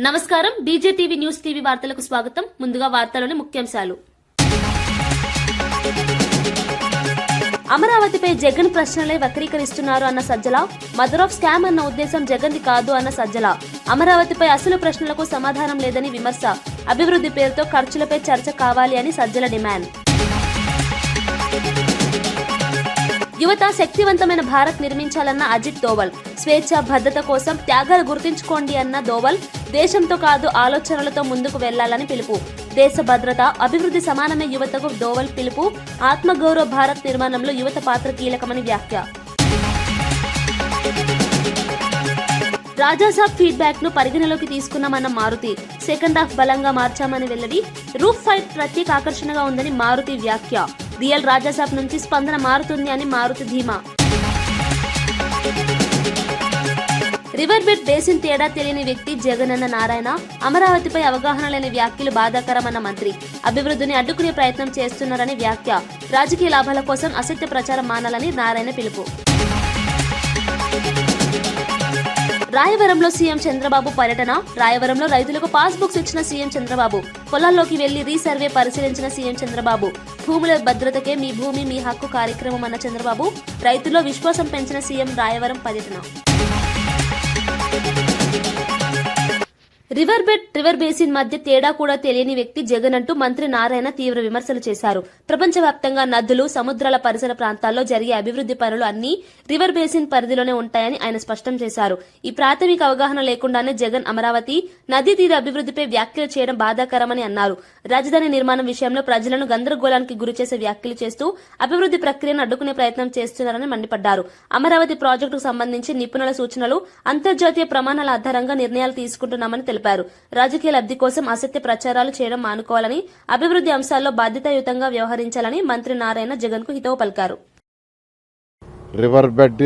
నమస్కారం బీజేటీవీ news TV వార్తలకు స్వాగతం. ముందుగా వార్తలోని ముఖ్యాంశాలు. అమరావతిపై జగన్ ప్రశ్నలే వక్రీకరిస్తున్నారు అన్న సజ్జల. మదర్ ఆఫ్ స్కామ్ అన్న ఉద్దేశం జగన్ది కాదు అన్న సజ్జల. అమరావతిపై అసలు ప్రశ్నలకు సమాధానం లేదని విమర్శ. అభివృద్ధి పేరుతో ఖర్చులపై చర్చ కావాలి అని సజ్జల డిమాండ్. యువత శక్తివంతమైన భారత్ నిర్మించాలన్న అజిత్ దోవల్. స్వేచ్ఛ భద్రత కోసం త్యాగాలు గుర్తుంచుకోండి అన్న దోవల్. దేశంతో కాదు ఆలోచనలతో ముందుకు వెళ్లాలని పిలుపు. దేశ భద్రత అభివృద్ధి సమానమే యువతకు దోవల్ పిలుపు. ఆత్మగౌరవ భారత్ నిర్మాణంలో యువత పాత్ర కీలకమని వ్యాఖ్య. రాజాసాబ్ ఫీడ్బ్యాక్ ను పరిగణలోకి తీసుకున్నామన్న మారుతి. సెకండ్ హాఫ్ బలంగా మార్చామని వెల్లడి. రూఫ్ ఫైట్ ప్రత్యేక ఆకర్షణగా ఉందని మారుతి వ్యాఖ్య. రియల్ రాజాసాబ్ నుంచి స్పందన మారుతుంది అని మారుతి ధీమా. రివర్ బెడ్ బేసిన్ తేడా తెలియని వ్యక్తి జగనన్న నారాయణ. అమరావతిపై అవగాహన లేని వ్యాఖ్యలు బాధాకరమన్న మంత్రి. అభివృద్ధిని అడ్డుకునే ప్రయత్నం చేస్తున్నారని వ్యాఖ్య. రాజకీయ లాభాల కోసం అసత్య ప్రచారం మానాలని నారాయణ పిలుపు. రాయవరంలో సీఎం చంద్రబాబు పర్యటన. రాయవరంలో రైతులకు పాస్ బుక్స్ ఇచ్చిన సీఎం చంద్రబాబు. పొలాల్లోకి వెళ్లి రీసర్వే పరిశీలించిన సీఎం చంద్రబాబు. భూముల భద్రతకే మీ భూమి మీ హక్కు కార్యక్రమం అన్న చంద్రబాబు. రైతుల్లో విశ్వాసం పెంచిన సీఎం రాయవరం పర్యటన. రివర్ బెడ్ రివర్ బేసిన్ మధ్య తేడా కూడా తెలియని వ్యక్తి జగన్ అంటూ మంత్రి నారాయణ తీవ్ర విమర్శలు చేశారు. ప్రపంచవ్యాప్తంగా నదులు సముద్రాల పరిసర ప్రాంతాల్లో జరిగే అభివృద్ధి పనులు అన్ని రివర్ బేసిన్ పరిధిలోనే ఉంటాయని ఆయన స్పష్టం చేశారు. ఈ ప్రాథమిక అవగాహన లేకుండానే జగన్ అమరావతి నదీ తీర అభివృద్ధిపై వ్యాఖ్యలు చేయడం బాధాకరమని అన్నారు. రాజధాని నిర్మాణం విషయంలో ప్రజలను గందరగోళానికి గురిచేసే వ్యాఖ్యలు చేస్తూ అభివృద్ధి ప్రక్రియను అడ్డుకునే ప్రయత్నం చేస్తున్నారని మండిపడ్డారు. అమరావతి ప్రాజెక్టుకు సంబంధించి నిపుణుల సూచనలు అంతర్జాతీయ ప్రమాణాల ఆధారంగా నిర్ణయాలు తీసుకుంటున్నామని తెలిపారు. రాజకీయ లబ్ధి కోసం అసత్య ప్రచారాలు చేయడం మానుకోవాలని, అభివృద్ధి అంశాల్లో బాధ్యతాయుతంగా వ్యవహరించాలని మంత్రి నారాయణ జగన్ కు హితవు పలికారు. రివర్ బెడ్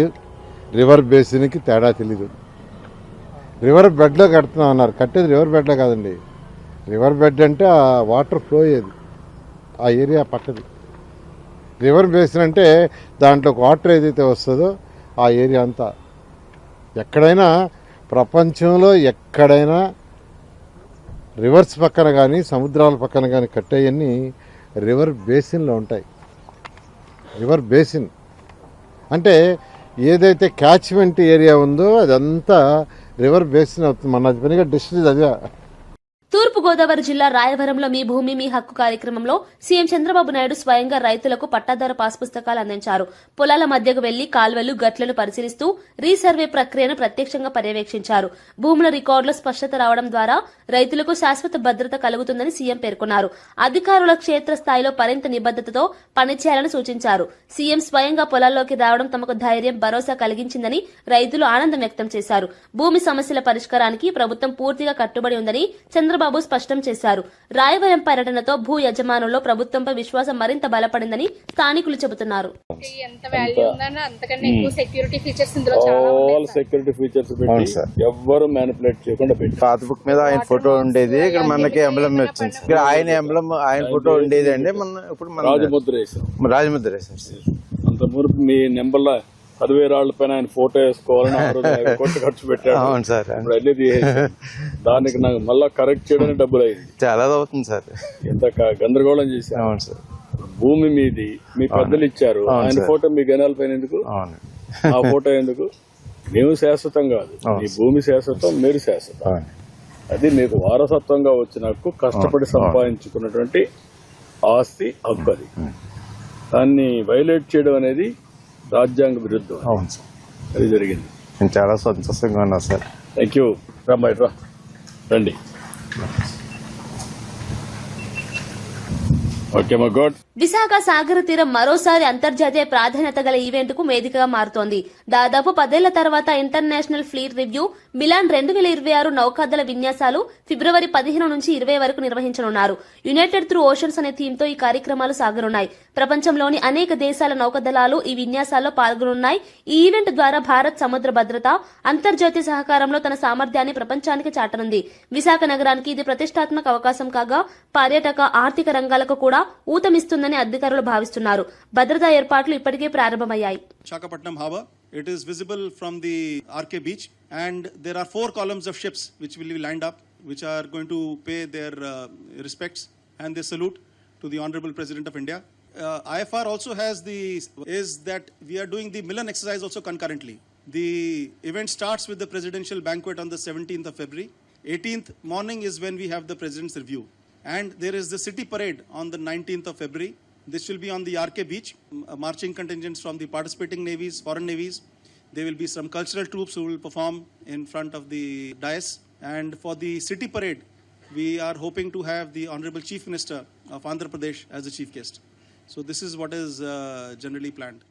రివర్ బేసిన్ కి తేడా తెలీదు. రివర్ బెడ్ లో కడుతున్నాం అన్నారు. కట్టేది రివర్ బెడ్ లో కాదండి. రివర్ బెడ్ అంటే ఆ వాటర్ ఫ్లో అయ్యేది ఆ ఏరియా పక్కది. రివర్ బేసిన్ అంటే దాంట్లో వాటర్ ఏదైతే వస్తుందో ఆ ఏరియా అంతా. ఎక్కడైనా ప్రపంచంలో ఎక్కడైనా రివర్స్ పక్కన కానీ సముద్రాల పక్కన కానీ కట్టేయన్నీ రివర్ బేసిన్లో ఉంటాయి. రివర్ బేసిన్ అంటే ఏదైతే క్యాచ్మెంట్ ఏరియా ఉందో అదంతా రివర్ బేసిన్ అవుతుంది. మన పనిగా డిస్ట్రిక్ట్ అదే. తూర్పుగోదావరి జిల్లా రాయవరంలో మీ భూమి మీ హక్కు కార్యక్రమంలో సీఎం చంద్రబాబు నాయుడు స్వయంగా రైతులకు పట్టాదారు పాస్ పుస్తకాలు అందించారు. పొలాల మధ్యకు వెళ్లి కాల్వలు గట్లను పరిశీలిస్తూ రీసర్వే ప్రక్రియను ప్రత్యక్షంగా పర్యవేక్షించారు. భూముల రికార్డులో స్పష్టత రావడం ద్వారా రైతులకు శాశ్వత భద్రత కలుగుతుందని సీఎం పేర్కొన్నారు. అధికారుల క్షేత్రస్థాయిలో మరింత నిబద్దతతో పనిచేయాలని సూచించారు. సీఎం స్వయంగా పొలాల్లోకి రావడం తమకు ధైర్యం భరోసా కలిగించిందని రైతులు ఆనందం వ్యక్తం చేశారు. భూమి సమస్యల పరిష్కారానికి ప్రభుత్వం పూర్తిగా కట్టుబడి ఉందని చంద్రబాబు స్పష్టం చేశారు. రాయవరం పర్యటనతో భూ యజమానుల్లో ప్రభుత్వంపై విశ్వాసం మరింత బలపడిందని స్థానికులు చెబుతున్నారు. పాత బుక్ మీద ఆయన ఫోటో ఉండేది. ఇక్కడ మనకి ఎంబ్లం వచ్చింది. ఇక్కడ ఆయన ఎంబ్లం ఆయన ఫోటో ఉండేది అండి. మన ఇప్పుడు రాజముద్ర వేసాం. అంత మురుపు మీ నెంబర్ల 10,000 రాళ్ల పైన ఆయన ఫోటో వేసుకోవాలని కోట్లు ఖర్చు పెట్టాడు. అవును సార్. దానికి నాకు మళ్ళా కరెక్ట్ చేయడానికి డబ్బులు అయింది. చాలా అవుతుంది సార్. ఎంత గందరగోళం చేశారు. అవును సార్. భూమి మీది మీ పెద్దలు ఇచ్చారు. ఆయన ఫోటో మీ గణాల పైన ఎందుకు? ఆ ఫోటో ఎందుకు? మేము శాశ్వతం కాదు. మీ భూమి శాశ్వతం, మీరు శాశ్వతం. అది మీకు వారసత్వంగా వచ్చిన హక్కు, కష్టపడి సంపాదించుకున్నటువంటి ఆస్తి హక్కు. అది దాన్ని వైలేట్ చేయడం అనేది రాజ్యాంగ విరుద్ధం. అవును సార్. అది జరిగింది. నేను చాలా సంతోషంగా ఉన్నా సార్. Thank you. రా రండి. ఓకే మా గాడ్. విశాఖ సాగర తీరం మరోసారి అంతర్జాతీయ ప్రాధాన్యత గల ఈవెంట్ కు వేదికగా మారుతోంది. దాదాపు 10 ఏళ్ల తర్వాత ఇంటర్నేషనల్ ఫ్లీట్ రివ్యూ మిలాన్ 2026 నౌకాదళ విన్యాసాలు ఫిబ్రవరి 15 నుంచి 20 వరకు నిర్వహించనున్నారు. యునైటెడ్ త్రూ ఓషన్స్ అనే థీమ్ తో ఈ కార్యక్రమాలు సాగనున్నాయి. ప్రపంచంలోని అనేక దేశాల నౌకాదళాలు ఈ విన్యాసాల్లో పాల్గొనున్నాయి. ఈ ఈవెంట్ ద్వారా భారత్ సముద్ర భద్రత, అంతర్జాతీయ సహకారంలో తన సామర్థ్యాన్ని ప్రపంచానికి చాటనుంది. విశాఖ నగరానికి ఇది ప్రతిష్టాత్మక అవకాశం కాగా పర్యాటక, ఆర్థిక రంగాలకు కూడా ఊతమిస్తుందని అధికారులు భావిస్తున్నారు. భద్రతా ఏర్పాట్లు ఇప్పటికే ప్రారంభమయ్యాయి. Visakhapatnam Harbour, it is visible from the RK beach and there are 4 columns of ships which will be lined up which are going to pay their respects and their salute to the Honorable President of India. IFR also has is that we are doing the Milan exercise also concurrently. The event starts with the presidential banquet on the 17th of February. 18th morning is when we have the President's review. And there is the city parade on the 19th of February. This will be on the RK beach, marching contingents from the participating navies, foreign navies. There will be some cultural troops who will perform in front of the dais. And for the city parade, we are hoping to have the Honorable Chief Minister of Andhra Pradesh as the chief guest. So this is what is generally planned.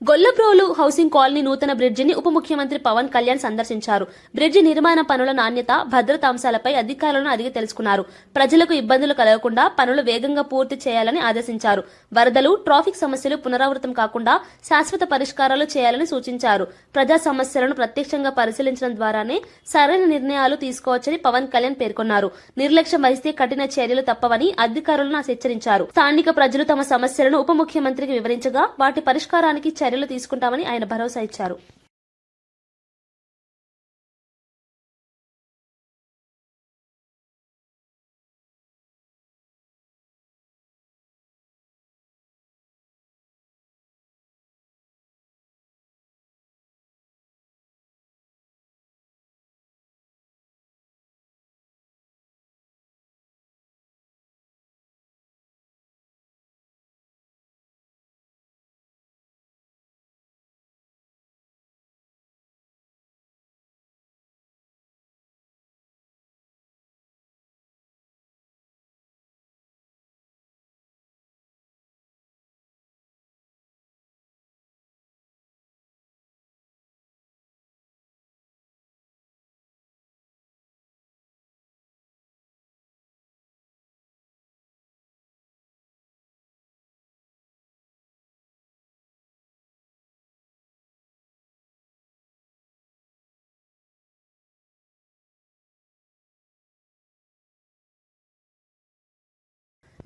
Gollaprolu housing colony నూతన బ్రిడ్జిని ఉప ముఖ్యమంత్రి పవన్ కళ్యాణ్ సందర్శించారు. Bridge నిర్మాణ పనుల నాణ్యత, భద్రతా అంశాలపై అధికారులను అడిగి తెలుసుకున్నారు. ప్రజలకు ఇబ్బందులు కలగకుండా పనులు వేగంగా పూర్తి చేయాలని ఆదేశించారు. వరదలు, ట్రాఫిక్ సమస్యలు పునరావృతం కాకుండా శాశ్వత పరిష్కారాలు చేయాలని సూచించారు. ప్రజా సమస్యలను ప్రత్యక్షంగా పరిశీలించడం ద్వారానే సరైన నిర్ణయాలు తీసుకోవచ్చని పవన్ కళ్యాణ్ పేర్కొన్నారు. నిర్లక్ష్యం వహిస్తే కఠిన చర్యలు తప్పవని అధికారులను హెచ్చరించారు. స్థానిక ప్రజలు తమ సమస్యలను ఉప ముఖ్యమంత్రికి వివరించగా వాటి పరిష్కారానికి చర్యలు తీసుకుంటామని ఆయన భరోసా ఇచ్చారు.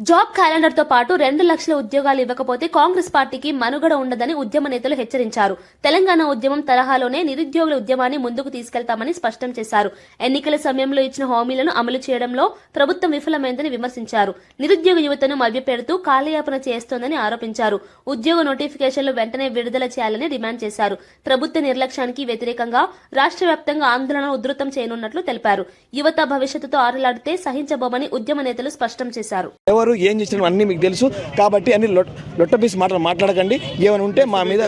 జాబ్ క్యాలెండర్ తో పాటు 2 లక్షల ఉద్యోగాలు ఇవ్వకపోతే కాంగ్రెస్ పార్టీకి మనుగడ ఉండదని ఉద్యమ నేతలు హెచ్చరించారు. తెలంగాణ ఉద్యమం తరహాలోనే నిరుద్యోగుల ఉద్యమాన్ని ముందుకు తీసుకెళ్తామని స్పష్టం చేశారు. ఎన్నికల సమయంలో ఇచ్చిన హామీలను అమలు చేయడంలో ప్రభుత్వం విఫలమైందని విమర్శించారు. నిరుద్యోగ యువతను మభ్యపెడుతూ కాలయాపన చేస్తోందని ఆరోపించారు. ఉద్యోగ నోటిఫికేషన్లు వెంటనే విడుదల చేయాలని డిమాండ్ చేశారు. ప్రభుత్వ నిర్లక్ష్యానికి వ్యతిరేకంగా రాష్ట్ర వ్యాప్తంగా ఆందోళనలు ఉధృతం చేయనున్నట్లు తెలిపారు. యువత భవిష్యత్తుతో ఆటలాడితే సహించబోమని ఉద్యమ నేతలు స్పష్టం చేశారు. ఏం చేసిన అన్ని మీకు తెలుసు కాబట్టి అన్ని లొట్టపీసి మాట్లాడకండి. ఏమైనా ఉంటే మా మీద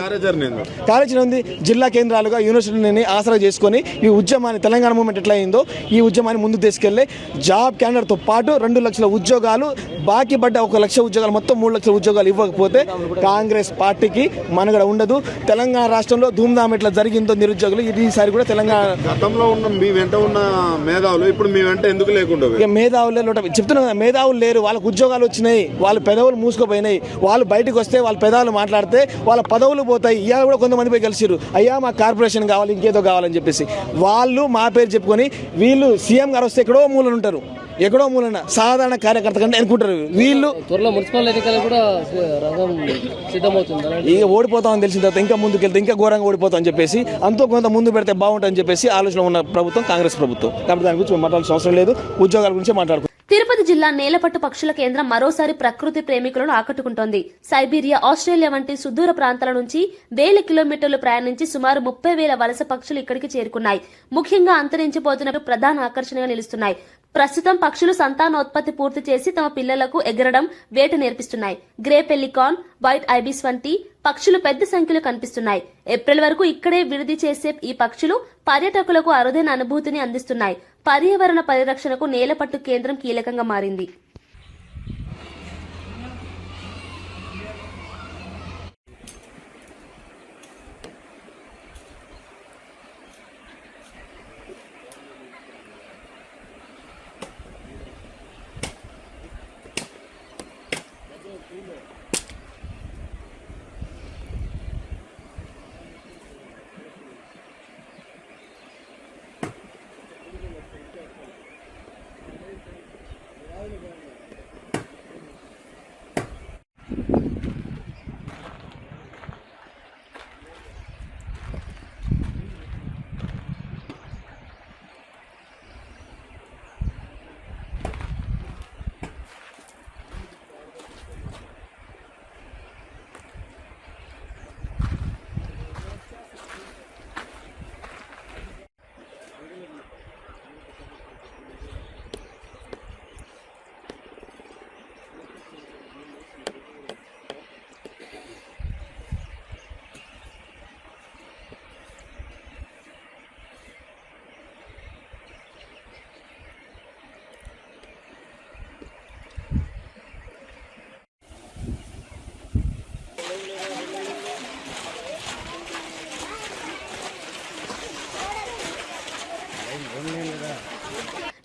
కార్యాచరణ ఉంది. జిల్లా కేంద్రాలుగా యూనివర్సిటీని ఆసరా చేసుకుని ఈ ఉద్యమాన్ని తెలంగాణ మూవ్మెంట్ ఎట్లా అయిందో ఈ ఉద్యమాన్ని ముందుకు తీసుకెళ్లే జాబ్ క్యాలెండర్ తో పాటు 2 లక్షల ఉద్యోగాలు బాకీ పడ్డ 1 లక్ష ఉద్యోగాలు మొత్తం 3 లక్షల ఉద్యోగాలు ఇవ్వకపోతే కాంగ్రెస్ పార్టీకి మనుగడ ఉండదు. తెలంగాణ రాష్ట్రంలో ధూమ్ధామ్ ఎట్లా జరిగిందో నిరుద్యోగులు ఈసారి కూడా తెలంగాణ గతంలో ఉన్న మీ వెంట ఉన్న మేధావులు ఇప్పుడు మీ వెంట ఎందుకు లేకుండా మేధావులే చెప్తున్నా, మేధావులు లేరు. వాళ్ళకు ఉద్యోగాలు వచ్చినాయి, వాళ్ళ పెదవులు మూసుకుపోయినాయి. వాళ్ళు బయటకు వస్తే వాళ్ళ పెదాలు మాట్లాడితే వాళ్ళ పదవులు పోతాయి. ఇవాళ కూడా కొంతమంది పోయి కలిసిరు, అయ్యా మా కార్పొరేషన్ కావాలి, ఇంకేదో కావాలని చెప్పేసి వాళ్ళు మా పేరు చెప్పుకొని వీళ్ళు సీఎం గారు వస్తే ఎక్కడో మూలన ఉంటారు, ఎక్కడో మూలన సాధారణ కార్యకర్త కంటే అనుకుంటారు. వీళ్ళు త్వరలో మున్సిపల్ ఎన్నికలు కూడా రంగం సిద్ధమవుతుంది. ఇక ఓడిపోతామని తెలిసిన తర్వాత ఇంకా ముందుకెళ్తే ఇంకా ఘోరంగా ఓడిపోతామని చెప్పేసి అంతో కొంత ముందు పెడితే బాగుంటుందని చెప్పేసి ఆలోచన ఉన్న ప్రభుత్వం కాంగ్రెస్ ప్రభుత్వం. కాబట్టి దాని గురించి మాట్లాడాల్సిన అవసరం లేదు, ఉద్యోగాల గురించి మాట్లాడుకుంటాం. తిరుపతి జిల్లా నేలపట్టు పక్షుల కేంద్రం మరోసారి ప్రకృతి ప్రేమికులను ఆకట్టుకుంటోంది. సైబీరియా, ఆస్ట్రేలియా వంటి సుదూర ప్రాంతాల నుంచి వేల కిలోమీటర్లు ప్రయాణించి సుమారు 30,000 వలస పక్షులు ఇక్కడికి చేరుకున్నాయి. ముఖ్యంగా అంతరించిపోతున్న ప్రధాన ఆకర్షణగా నిలుస్తున్నాయి. ప్రస్తుతం పక్షులు సంతానోత్పత్తి పూర్తి చేసి తమ పిల్లలకు ఎగరడం, వేట నేర్పిస్తున్నాయి. గ్రే పెలికాన్, వైట్ ఐబిస్ వంటి పక్షులు పెద్ద సంఖ్యలో కనిపిస్తున్నాయి. ఏప్రిల్ వరకు ఇక్కడే విడిది చేసే ఈ పక్షులు పర్యాటకులకు అరుదైన అనుభూతిని అందిస్తున్నాయి. పర్యావరణ పరిరక్షణకు నేలపట్టు కేంద్రం కీలకంగా మారింది.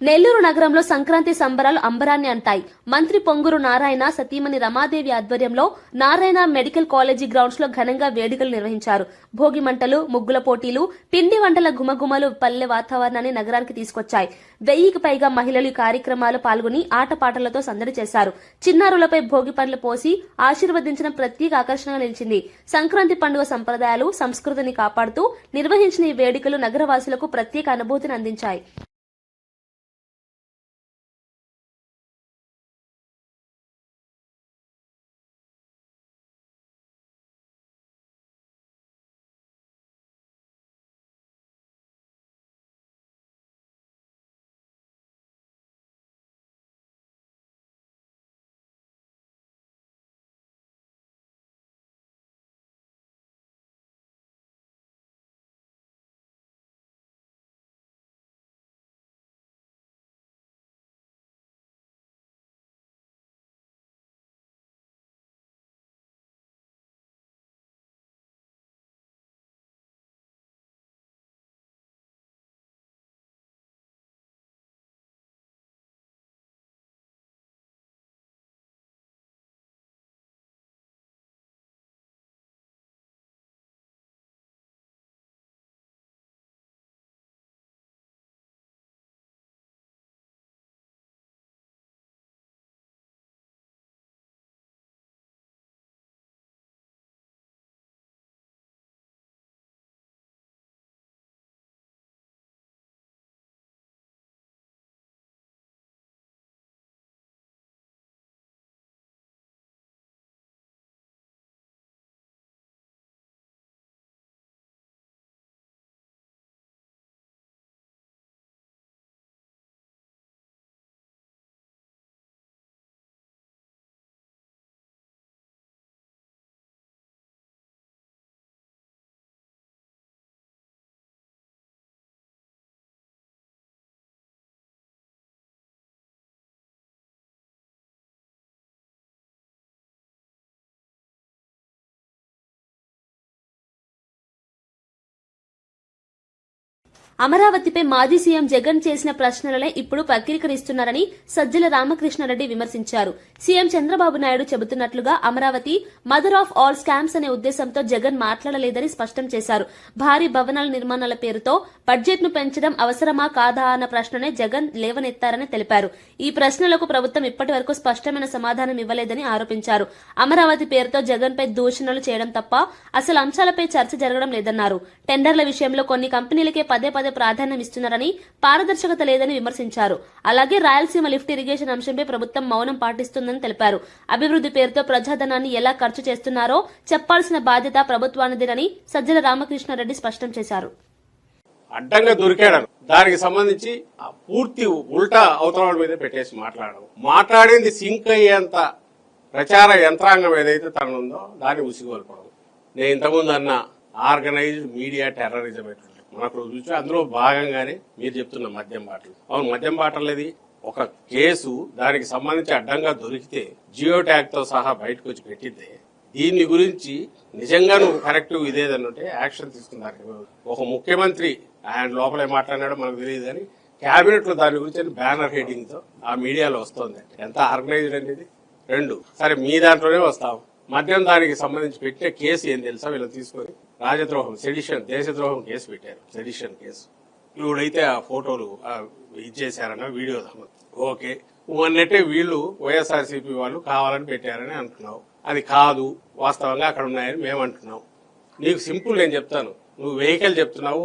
నెల్లూరు నగరంలో సంక్రాంతి సంబరాలు అంబరాన్ని అంటాయి. మంత్రి పొంగూరు నారాయణ సతీమణి రమాదేవి ఆధ్వర్యంలో నారాయణ మెడికల్ కాలేజీ గ్రౌండ్స్ లో ఘనంగా వేడుకలు నిర్వహించారు. భోగి మంటలు, ముగ్గుల పోటీలు, పిండి వంటల గుమగుమలు పల్లె వాతావరణాన్ని నగరానికి తీసుకొచ్చాయి. 1000కి పైగా మహిళలు ఈ కార్యక్రమాలు పాల్గొని ఆటపాటలతో సందడి చేశారు. చిన్నారులపై భోగి పండ్లు పోసి ఆశీర్వదించడం ప్రత్యేక ఆకర్షణగా నిలిచింది. సంక్రాంతి పండుగ సంప్రదాయాలు, సంస్కృతిని కాపాడుతూ నిర్వహించిన ఈ వేడుకలు నగరవాసులకు ప్రత్యేక అనుభూతిని అందించాయి. అమరావతిపై మాజీ సీఎం జగన్ చేసిన ప్రశ్నలనే ఇప్పుడు వక్రీకరిస్తున్నారని సజ్జల రామకృష్ణారెడ్డి విమర్శించారు. సీఎం చంద్రబాబు నాయుడు చెబుతున్నట్లుగా Amaravati mother of all scams అనే ఉద్దేశంతో జగన్ మాట్లాడలేదని స్పష్టం చేశారు. భారీ భవనాల నిర్మాణాల పేరుతో బడ్జెట్ ను పెంచడం అవసరమా కాదా అన్న ప్రశ్ననే జగన్ లేవనెత్తారని తెలిపారు. ఈ ప్రశ్నలకు ప్రభుత్వం ఇప్పటి వరకు స్పష్టమైన సమాధానం ఇవ్వలేదని ఆరోపించారు. అమరావతి పేరుతో జగన్ పై దూషణలు చేయడం తప్ప అసలు అంశాలపై చర్చ జరగడం లేదన్నారు. టెండర్ల విషయంలో కొన్ని కంపెనీలకే పదే ప్రాధాన్యం ఇస్తున్నారని, పారదర్శకత లేదని విమర్శించారు. అలాగే రాయలసీమ లిఫ్ట్ ఇరిగేషన్ అంశంపై ప్రభుత్వం మౌనం పాటిస్తుందని తెలిపారు. అభివృద్ధి పేరుతో ప్రజాధనాన్ని ఎలా ఖర్చు చేస్తున్నారో చెప్పాల్సిన బాధ్యత ప్రభుత్వానిదేనని సజ్జల రామకృష్ణారెడ్డి స్పష్టం చేశారు. అడ్డంగా దొరికాడు, దానికి సంబంధించి పూర్తి ఉల్టా అవతరాల మీద పెట్టేసి మాట్లాడింది సింక్ అయ్యేంత ప్రచార యంత్రాంగం ఏదైతే తననుందో దాన్ని ఉసిగోల్పడం. నేను ఇంతకుముందు అన్న ఆర్గనైజ్డ్ మీడియా టెర్రరిజం మనకు చూసి అందులో భాగంగానే మీరు చెప్తున్న మద్యం బాటలు. అవును, మద్యం బాటలది ఒక కేసు, దానికి సంబంధించి అడ్డంగా దొరికితే జియో ట్యాగ్ తో సహా బయటకు వచ్చి పెట్టిద్దే. దీని గురించి నిజంగా నువ్వు కరెక్ట్ ఇదేదన్నుంటే యాక్షన్ తీసుకున్నారు. ఒక ముఖ్యమంత్రి ఆయన లోపలే మాట్లాడినాడో మనకు తెలియదు కానీ క్యాబినెట్ లో దాని గురించి బ్యానర్ హెడ్డింగ్ తో ఆ మీడియాలో వస్తుంది. ఎంత ఆర్గనైజ్డ్ అనేది. రెండు, సరే మీ దాంట్లోనే వస్తాం. మద్యం దానికి సంబంధించి పెట్టే కేసు ఏం తెలుసా? వీళ్ళు తీసుకొని రాజద్రోహం, సెడిషన్, దేశద్రోహం కేసు పెట్టారు. Sedition case. ఇప్పుడైతే ఆ ఫోటోలు ఇచ్చేసారన్న వీడియో ఓకే అన్నట్టే వీళ్ళు వైఎస్ఆర్సీపీ వాళ్ళు కావాలని పెట్టారని అంటున్నావు. అది కాదు, వాస్తవంగా అక్కడ ఉన్నాయని మేము అంటున్నాం. నీకు సింపుల్ నేను చెప్తాను. నువ్వు వెహికల్ చెప్తున్నావు,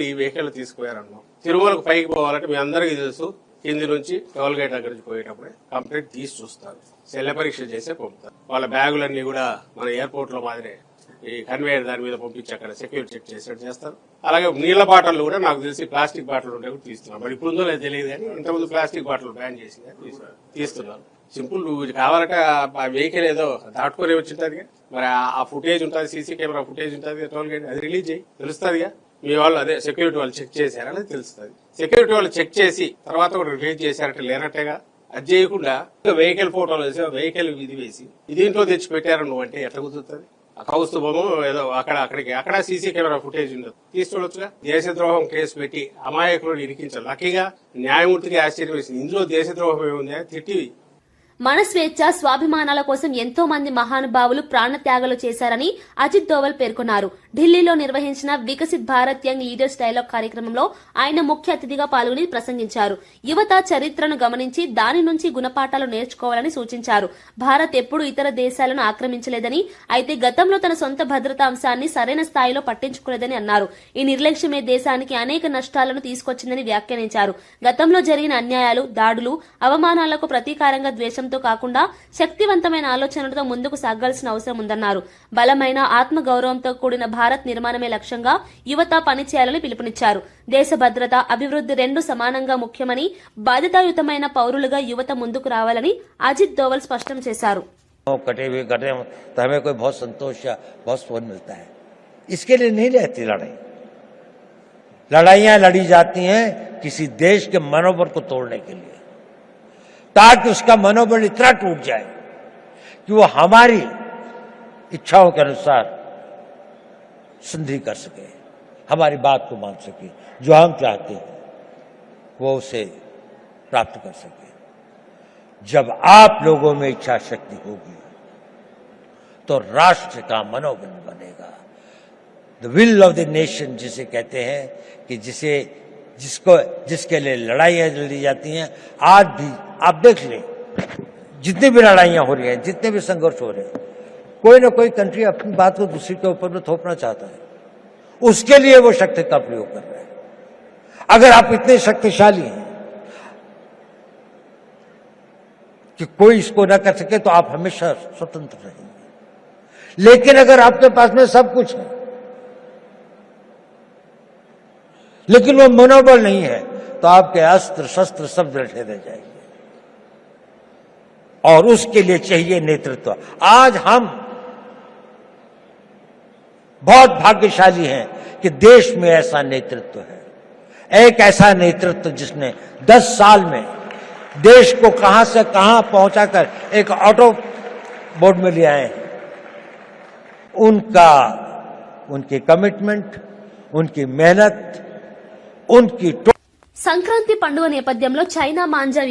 ఈ వెహికల్ తీసుకుపోయారన్నావు. తిరుమలకు పైకి పోవాలంటే మీ అందరికీ తెలుసు, కింది నుంచి టోల్ గేట్ దగ్గర నుంచి పోయేటప్పుడే కంప్లీట్ తీసి చూస్తారు, శల్య పరీక్ష చేసే పంపుతారు. వాళ్ళ బ్యాగులన్నీ కూడా మన ఎయిర్పోర్ట్ లో మాదిరే ఈ కన్వేయర్ దాని మీద పంపించి అక్కడ సెక్యూరిటీ చెక్ చేసినట్టు చేస్తారు. అలాగే నీళ్ల బాటలు కూడా నాకు తెలిసి ప్లాస్టిక్ బాటిల్ ఉంటే కూడా తీస్తున్నారు. మరి ఇప్పుడు ఉందో లేదు తెలియదు కానీ ఇంతకుముందు ప్లాస్టిక్ బాటిల్ బ్యాన్ చేసి తీస్తున్నారు. సింపుల్, నువ్వు కావాలంటే ఆ వెహికల్ ఏదో దాటుకొని వచ్చింటది. మరి ఆ ఫుటేజ్ ఉంటుంది, సీసీ కెమెరా ఫుటేజ్ ఉంటుంది, టోల్ గేట్ అది రిలీజ్ చేయి, తెలుస్తుందిగా. మీ వాళ్ళు అదే సెక్యూరిటీ వాళ్ళు చెక్ చేశారని తెలుస్తుంది. సెక్యూరిటీ వాళ్ళు చెక్ చేసి తర్వాత కూడా రిలీజ్ చేశారంటే లేనట్టేగా. అది చేయకుండా వెహికల్ ఫోటోలు వేసి వెహికల్ ఇది వేసి దీంట్లో తెచ్చి పెట్టారు నువ్వు అంటే ఎట్లా కుదురుతుంది? కౌస్తుభము ఏదో అక్కడ సీసీ కెమెరా ఫుటేజ్ ఉండదు, తీసుకోవచ్చుగా. దేశద్రోహం కేసు పెట్టి అమాయకులను ఇరికించాలి. లక్కీగా న్యాయమూర్తికి ఆశ్చర్యం వేసింది, ఇందులో దేశద్రోహం ఏముంది అని తిట్టి మన స్వేచ్ఛ స్వాభిమానాల కోసం ఎంతో మంది మహానుభావులు ప్రాణత్యాగాలు చేశారని అజిత్ దోవల్ పేర్కొన్నారు. ఢిల్లీలో నిర్వహించిన Viksit Bharat young leaders dialogue కార్యక్రమంలో ఆయన ముఖ్య అతిథిగా పాల్గొని ప్రసంగించారు. యువత చరిత్రను గమనించి దాని నుంచి గుణపాఠాలు నేర్చుకోవాలని సూచించారు. భారత్ ఎప్పుడూ ఇతర దేశాలను ఆక్రమించలేదని, అయితే గతంలో తన సొంత భద్రతా అంశాన్ని సరైన స్థాయిలో పట్టించుకోలేదని అన్నారు. ఈ నిర్లక్ష్యమే దేశానికి అనేక నష్టాలను తీసుకొచ్చిందని వ్యాఖ్యానించారు. గతంలో జరిగిన అన్యాయాలు, దాడులు, అవమానాలకు ప్రతీకారంగా ద్వేషంతో కాకుండా శక్తివంతమైన ఆలోచనలతో ముందుకు సాగాల్సిన అవసరం ఉందన్నారు. బలమైన ఆత్మ గౌరవంతో కూడిన భారత్ నిర్మాణమే లక్ష్యంగా యువత పనిచేయాలని పిలుపునిచ్చారు. దేశ భద్రత, అభివృద్ధి రెండు సమానంగా ముఖ్యమని, బాధ్యతాయుతమైన పౌరులుగా యువత ముందుకు రావాలని అజిత్ దోవల్ స్పష్టం చేశారు. कटे हुए घटे तो हमें कोई बहुत संतोष या बहुत सुकून मिलता है. इसके लिए नहीं रहती लड़ाई. लड़ाइयां लड़ी जाती हैं किसी देश के मनोबल को तोड़ने के लिए, ताकि उसका मनोबल इतना टूट जाए कि वो हमारी इच्छाओं के अनुसार संधि कर सके, हमारी बात को मान सके, जो हम चाहते हैं वो उसे प्राप्त कर सके. जब आप लोगों में इच्छा शक्ति होगी तो राष्ट्र का मनोबल बनेगा. The will of the nation जिसे कहते हैं कि जिसके लिए लड़ाइयां लड़ी जाती हैं. आज भी आप देख लें, जितनी भी लड़ाइयां हो रही हैं, जितने भी संघर्ष हो रहे हैं, कोई ना कोई कंट्री अपनी बात को दूसरी के ऊपर में थोपना चाहता है. उसके लिए वो शक्ति का प्रयोग कर रहे हैं. अगर आप इतने शक्तिशाली हैं कि कोई इसको न कर सके तो आप हमेशा स्वतंत्र रहेंगे. लेकिन अगर आपके पास में सब कुछ है लेकिन वो मनोबल नहीं है तो आपके अस्त्र शस्त्र सब बैठे रह जाएंगे. और उसके लिए चाहिए नेतृत्व. आज हम बहुत भाग्यशाली हैं कि देश में ऐसा नेतृत्व है, एक ऐसा नेतृत्व जिसने 10 साल में देश को कहां से कहां पहुंचाकर एक ऑटो बोर्ड में ले आए हैं. उनकी कमिटमेंट, उनकी मेहनत, उनकी సంక్రాంతి పండుగ నేపథ్యంలో చైనా మాంజా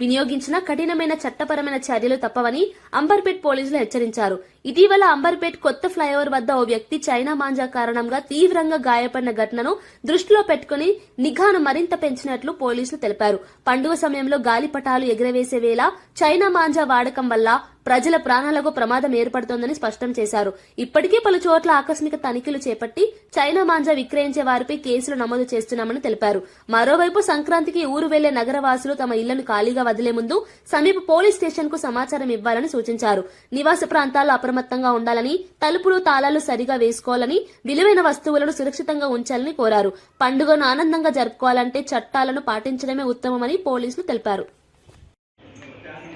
వినియోగించిన కఠినమైన చట్టపరమైన చర్యలు తప్పవని అంబర్పేట్ పోలీసులు హెచ్చరించారు. ఇటీవల అంబర్పేట్ కొత్త ఫ్లైఓవర్ వద్ద ఓ వ్యక్తి చైనా మాంజా కారణంగా తీవ్రంగా గాయపడిన ఘటనను దృష్టిలో పెట్టుకుని నిఘాను మరింత పెంచినట్లు పోలీసులు తెలిపారు. పండుగ సమయంలో గాలిపటాలు ఎగురవేసే వేళ చైనా మాంజా వాడకం వల్ల ప్రజల ప్రాణాలకు ప్రమాదం ఏర్పడుతోందని స్పష్టం చేశారు. ఇప్పటికే పలు చోట్ల ఆకస్మిక తనిఖీలు చేపట్టి చైనా మాంజా విక్రయించే వారిపై కేసులు నమోదు చేస్తున్నామని తెలిపారు. మరోవైపు సంక్రాంతికి ఊరు వెళ్లే నగరవాసులు తమ ఇళ్లను ఖాళీగా వదిలే ముందు సమీప పోలీస్ స్టేషన్ కు సమాచారం ఇవ్వాలని సూచించారు. నివాస ప్రాంతాల్లో అప్రమత్తంగా ఉండాలని, తలుపులు తాళాలు సరిగా వేసుకోవాలని, విలువైన వస్తువులను సురక్షితంగా ఉంచాలని కోరారు. పండుగను ఆనందంగా జరుపుకోవాలంటే చట్టాలను పాటించడమే ఉత్తమమని పోలీసులు తెలిపారు.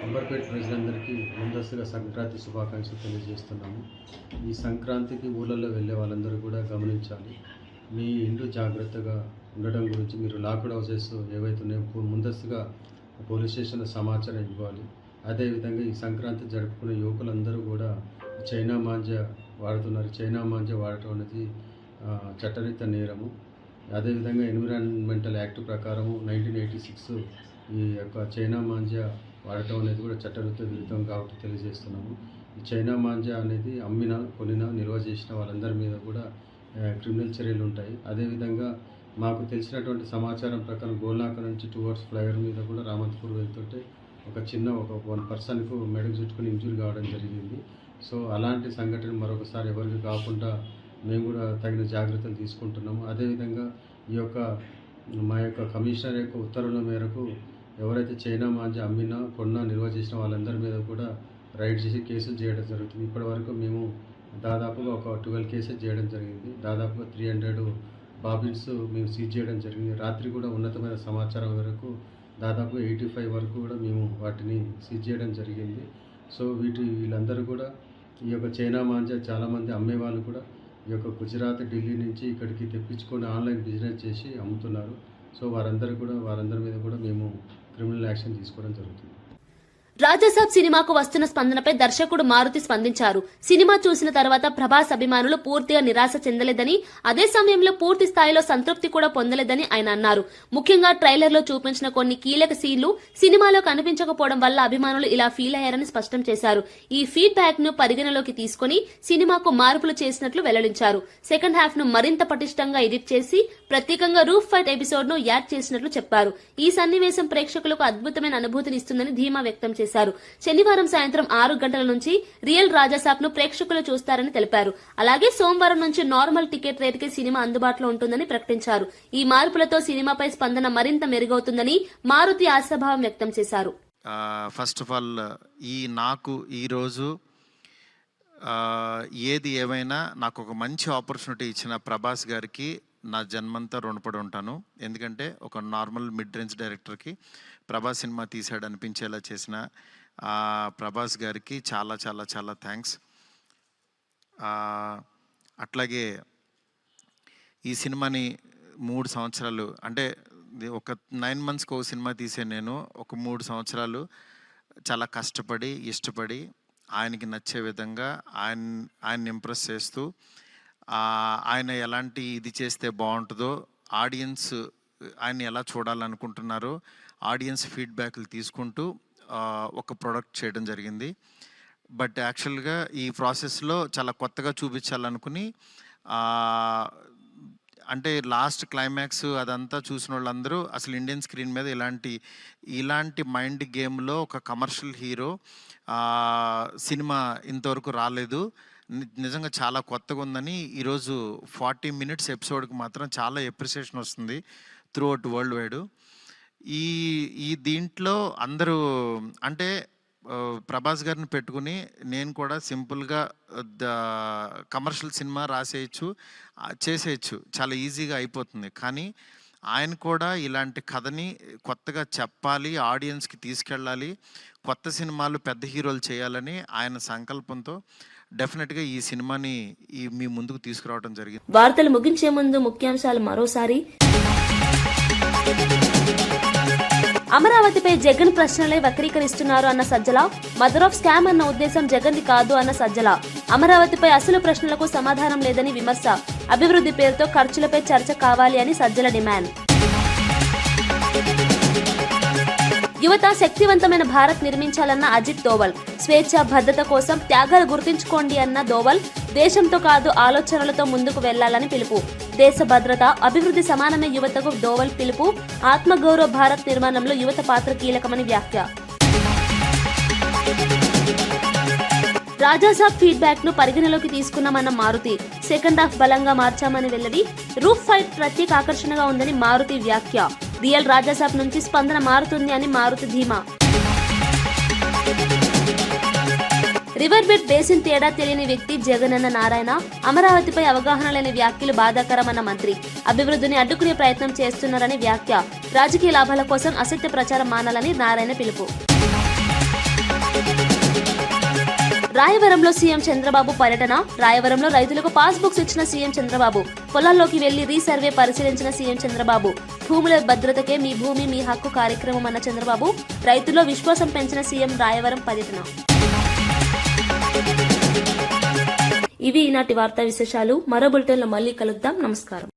అంబర్పేట్ ప్రజలందరికీ ముందస్తుగా సంక్రాంతి శుభాకాంక్షలు తెలియజేస్తున్నాము. ఈ సంక్రాంతికి ఊళ్ళల్లో వెళ్ళే వాళ్ళందరూ కూడా గమనించాలి. మీ ఇండ్లు జాగ్రత్తగా ఉండడం గురించి మీరు లాక్డ్ హౌసెస్ ఏవైతే ఉన్నాయో ముందస్తుగా పోలీస్ స్టేషన్లో సమాచారం ఇవ్వాలి. అదేవిధంగా ఈ సంక్రాంతి జరుపుకునే యువకులందరూ కూడా చైనా మాంజా వాడుతున్నారు. చైనా మాంజా వాడటం అనేది చట్టరీత్యా నేరము. అదేవిధంగా ఎన్విరాన్మెంటల్ యాక్ట్ ప్రకారము 1986 ఈ యొక్క చైనా మాంజా వాడటం అనేది కూడా చట్టరీత్యా విరుద్ధం కాబట్టి తెలియజేస్తున్నాము. ఈ చైనా మాంజా అనేది అమ్మినా, కొనినా, నిల్వ చేసిన వాళ్ళందరి మీద కూడా క్రిమినల్ చర్యలు ఉంటాయి. అదేవిధంగా మాకు తెలిసినటువంటి సమాచారం ప్రకారం గోల్నాక నుంచి టువర్డ్స్ ఫ్లైఓవర్ మీద కూడా రామంతపూర్ వెళ్తుంటే ఒక 1 పర్సన్కు మెడకు చుట్టుకుని ఇంజూరీ కావడం జరిగింది. సో అలాంటి సంఘటన మరొకసారి ఎవరికి కాకుండా మేము కూడా తగిన జాగ్రత్తలు తీసుకుంటున్నాము. అదేవిధంగా మా యొక్క కమిషనర్ యొక్క ఉత్తర్వుల మేరకు ఎవరైతే చైనా మాంజా అమ్మినా, కొన్నా, నిల్వ చేసిన వాళ్ళందరి మీద కూడా రైడ్ చేసి కేసులు చేయడం జరుగుతుంది. ఇప్పటివరకు మేము దాదాపుగా ఒక 12 కేసెస్ చేయడం జరిగింది. దాదాపుగా 300 బాబిన్స్ మేము సీజ్ చేయడం జరిగింది. రాత్రి కూడా ఉన్నతమైన సమాచారం వరకు దాదాపు 85 వరకు కూడా మేము వాటిని సీజ్ చేయడం జరిగింది. సో వీళ్ళందరూ కూడా ఈ యొక్క చైనా మాంజా చాలామంది అమ్మేవాళ్ళు కూడా ఈ యొక్క గుజరాత్, ఢిల్లీ నుంచి ఇక్కడికి తెప్పించుకొని ఆన్లైన్ బిజినెస్ చేసి అమ్ముతున్నారు. సో వారందరి మీద కూడా మేము క్రిమినల్ యాక్షన్ తీసుకోవడం జరుగుతుంది. రాజాసాబ్ సినిమాకు వస్తున్న స్పందనపై దర్శకుడు మారుతి స్పందించారు. సినిమా చూసిన తర్వాత ప్రభాస్ అభిమానులు పూర్తిగా నిరాశ చెందలేదని, అదే సమయంలో పూర్తి స్థాయిలో సంతృప్తి కూడా పొందలేదని ఆయన అన్నారు. ముఖ్యంగా ట్రైలర్ లో చూపించిన కొన్ని కీలక సీన్లు సినిమాలో కనిపించకపోవడం వల్ల అభిమానులు ఇలా ఫీల్ అయ్యారని స్పష్టం చేశారు. ఈ ఫీడ్బ్యాక్ ను పరిగణలోకి తీసుకుని సినిమాకు మార్పులు చేసినట్లు వెల్లడించారు. సెకండ్ హాఫ్ ను మరింత పటిష్టంగా ఎడిట్ చేసి ప్రత్యేకంగా రూఫ్ ఫైట్ ఎపిసోడ్ ను యాడ్ చేసినట్లు చెప్పారు. ఈ సన్నివేశం ప్రేక్షకులకు అద్భుతమైన అనుభూతిని ఇస్తుందని ధీమా వ్యక్తం చేశారు. శనివారం సాయంత్రం 6 గంటల నుంచి రియల్ రాజాసాబ్ ను ప్రేక్షకులు చూస్తారని తెలిపారు. అలాగే సోమవారం నుంచి నార్మల్ టికెట్ రేటుకి సినిమా అందుబాటులో ఉంటుందని ప్రకటించారు. ఈ మార్పులతో సినిమాపై స్పందన మరింత మెరుగవుతుందని మారుతి ఆశాభావం వ్యక్తం చేశారు. ఫస్ట్ ఆఫ్ ఆల్ నాకు ఈరోజు ఏది ఏమైనా నాకు ఒక మంచి ఆపర్చునిటీ ఇచ్చిన ప్రభాస్ గారికి నా జన్మంతా రుణపడి ఉంటాను. ఎందుకంటే ఒక నార్మల్ మిడ్ రేంజ్ డైరెక్టర్కి ప్రభాస్ సినిమా తీసాడు అనిపించేలా చేసిన ప్రభాస్ గారికి చాలా చాలా చాలా థ్యాంక్స్. అట్లాగే ఈ సినిమాని 3 సంవత్సరాలు అంటే ఒక 9 మంత్స్కి ఒక సినిమా తీసే నేను ఒక 3 సంవత్సరాలు చాలా కష్టపడి ఇష్టపడి ఆయనకి నచ్చే విధంగా ఆయన్ని ఇంప్రెస్ చేస్తూ ఆయన ఎలాంటి ఇది చేస్తే బాగుంటుందో, ఆడియన్స్ ఆయన ఎలా చూడాలనుకుంటున్నారో ఆడియన్స్ ఫీడ్బ్యాక్లు తీసుకుంటూ ఒక ప్రోడక్ట్ చేయడం జరిగింది. బట్ యాక్చువల్గా ఈ ప్రాసెస్లో చాలా కొత్తగా చూపించాలనుకుని అంటే లాస్ట్ క్లైమాక్స్ అదంతా చూసిన వాళ్ళందరూ అసలు ఇండియన్ స్క్రీన్ మీద ఇలాంటి మైండ్ గేమ్లో ఒక కమర్షియల్ హీరో సినిమా ఇంతవరకు రాలేదు, నిజంగా చాలా కొత్తగా ఉందని ఈరోజు 40 minutes ఎపిసోడ్కి మాత్రం చాలా ఎప్రిసియేషన్ వస్తుంది త్రూ అవుట్ వరల్డ్ వైడ్. ఈ దీంట్లో అందరూ అంటే ప్రభాస్ గారిని పెట్టుకుని నేను కూడా సింపుల్గా కమర్షియల్ సినిమా రాసేయచ్చు, చేసేయచ్చు, చాలా ఈజీగా అయిపోతుంది. కానీ ఆయన కూడా ఇలాంటి కథని కొత్తగా చెప్పాలి, ఆడియన్స్కి తీసుకెళ్ళాలి, కొత్త సినిమాలు పెద్ద హీరోలు చేయాలని ఆయన సంకల్పంతో డెఫినెట్గా ఈ సినిమాని మీ ముందుకు తీసుకురావడం జరిగింది. వార్తలు ముగించే ముందు ముఖ్యాంశాలు మరోసారి. అమరావతిపై జగన్ ప్రశ్నలే వక్రీకరిస్తున్నారు అన్న సజ్జల. మదర్ ఆఫ్ స్కామ్ అన్న ఉద్దేశం జగన్ది కాదు అన్న సజ్జల. అమరావతిపై అసలు ప్రశ్నలకు సమాధానం లేదని విమర్శ. అభివృద్ధి పేరుతో ఖర్చులపై చర్చ కావాలి అని సజ్జల డిమాండ్. యువత శక్తివంతమైన భారత్ నిర్మించాలన్న అజిత్ దోవల్. స్వేచ్ఛ భద్రత కోసం త్యాగాలు గుర్తించుకోండి అన్న దోవల్. దేశంతో కాదు ఆలోచనలతో ముందుకు వెళ్లాలని పిలుపు. దేశ భద్రత అభివృద్ధి సమానమే యువతకు దోవల్ పిలుపు. ఆత్మగౌరవ భారత్ నిర్మాణంలో యువత పాత్ర కీలకమని వ్యాఖ్య. రాజాసాబ్ ఫీడ్బ్యాక్ ను పరిగణలోకి తీసుకున్నామన్న మారుతి. సెకండ్ హాఫ్ బలంగా మార్చామని వెల్లడి. రూఫ్ ఫైట్ ప్రత్యేక ఆకర్షణగా ఉందని మారుతి వ్యాఖ్య. రియల్ రాజాసాబ్ నుంచి స్పందన మారుతుంది అని మారుతి ధీమా. రివర్ బెడ్ బేసిన్ తేడా తెలియని వ్యక్తి జగనన్న నారాయణ. అమరావతిపై అవగాహన లేని వ్యాఖ్యలు బాధాకరమన్న మంత్రి. అభివృద్ధిని అడ్డుకునే ప్రయత్నం చేస్తున్నారని వ్యాఖ్య. రాజకీయ లాభాల కోసం అసత్య ప్రచారం మానాలని నారాయణ పిలుపు. రాయవరంలో సీఎం చంద్రబాబు పర్యటన. రాయవరంలో రైతులకు పాస్ బుక్స్ ఇచ్చిన సీఎం చంద్రబాబు. పొలాల్లోకి వెళ్లి రీసర్వే పరిశీలించిన సీఎం చంద్రబాబు. భూముల భద్రతకే మీ భూమి మీ హక్కు కార్యక్రమం అన్న చంద్రబాబు. రైతుల్లో విశ్వాసం పెంచిన సీఎం రాయవరం పర్యటన. ఇవి ఈనాటి వార్తా విశేషాలు. మరో బులెటిన్లో మళ్ళీ కలుద్దాం. నమస్కారం.